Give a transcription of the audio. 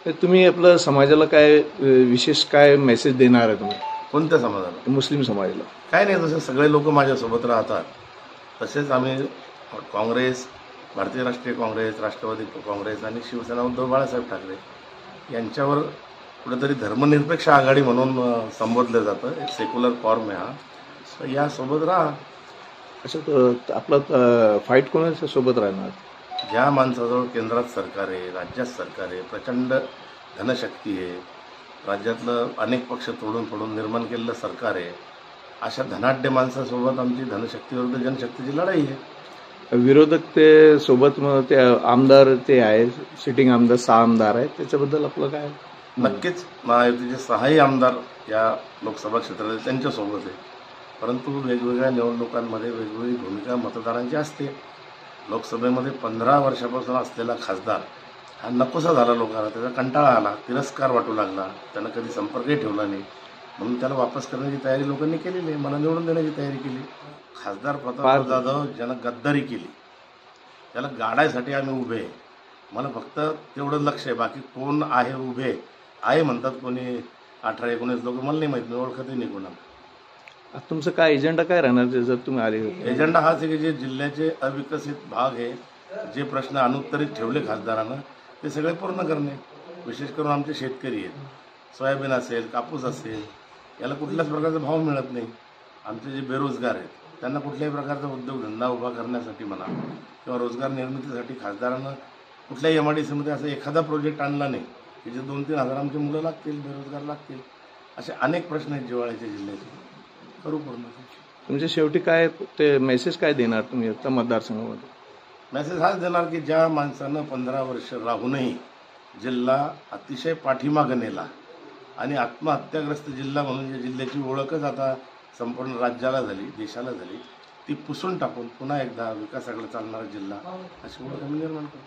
तुम्ही आपल्या समाजाला काय विशेष काय मेसेज देणार आहे तुम्ही? कोणत्या समाजाला? मुस्लिम समाजाला. काय नाही, जसे सगळे लोक माझ्यासोबत राहतात तसेच आम्ही काँग्रेस, भारतीय राष्ट्रीय काँग्रेस, राष्ट्रवादी काँग्रेस आणि शिवसेना उद्धव बाळासाहेब ठाकरे यांच्यावर कुठेतरी धर्मनिरपेक्ष आघाडी म्हणून संबोधलं जातं. एक सेक्युलर फॉर्म आहे हा. तर यासोबत राहा. असं आपलं फाईट कोणाच्या सोबत राहणार? ज्या माणसाजवळ केंद्रात सरकार आहे, राज्यात सरकार आहे, प्रचंड धनशक्ती आहे, राज्यातलं अनेक पक्ष तोडून निर्माण केलेलं सरकार आहे, अशा धनाढ्य माणसासोबत आमची धनशक्तीविरुद्ध जनशक्तीची लढाई आहे. विरोधक ते सोबत मग ते आमदार ते आहे, सिटिंग आमदार 6 आमदार आहेत, त्याच्याबद्दल आपलं काय? नक्कीच महायुतीचे 6ही आमदार या लोकसभा क्षेत्रात त्यांच्यासोबत आहे. परंतु वेगवेगळ्या निवडणुकांमध्ये वेगवेगळी भूमिका मतदारांची असते. लोकसभेमध्ये 15 वर्षापासून असलेला खासदार हा नकोसा झाला लोकांना, त्याचा कंटाळा आला, तिरस्कार वाटू लागला, त्यानं कधी संपर्कही ठेवला नाही, म्हणून त्याला वापस करण्याची तयारी लोकांनी केलेली आहे. मला निवडून देण्याची तयारी केली. खासदार प्रतापराव जाधव ज्यानं गद्दारी केली त्याला गाडायसाठी आम्ही उभे आहे. मला फक्त तेवढं लक्ष आहे, बाकी कोण आहे उभे आहे म्हणतात कोणी 18-19 लोक, मला नाही माहीत, मी ओळखतही नाही कोणाला. तुमचं काय एजेंडा काय राहणार जर तुम्ही आले? एजेंडा हाच आहे की जे जिल्ह्याचे अविकसित भाग आहे, जे प्रश्न अनुत्तरित ठेवले खासदारानं, ते सगळे पूर्ण करणे. विशेष करून आमचे शेतकरी आहेत, सोयाबीन असेल, कापूस असेल, याला कुठल्याच प्रकारचा भाव मिळत नाही. आमचे जे बेरोजगार आहेत त्यांना कुठल्याही प्रकारचा उद्योगधंदा उभा करण्यासाठी म्हणा किंवा रोजगार निर्मितीसाठी खासदारानं कुठल्याही MIDCमध्ये असा एखादा प्रोजेक्ट आणला नाही की जे 2-3 हजार आमची मुलं लागतील, बेरोजगार लागतील. असे अनेक प्रश्न आहेत जिव्हाळ्याच्या जिल्ह्याचे, करू पूर्ण. तुमच्या शेवटी काय ते मेसेज काय देणार तुम्ही आता मतदारसंघामध्ये? मेसेज हाच देणार की ज्या माणसानं 15 वर्ष राहूनही जिल्हा अतिशय पाठीमागं नेला आणि आत्महत्याग्रस्त जिल्हा म्हणून या जिल्ह्याची ओळखच आता संपूर्ण राज्याला झाली, देशाला झाली, ती पुसून टाकून पुन्हा एकदा विकासाकडे चालणारा जिल्हा अशी ओळख आम्ही निर्माण करू.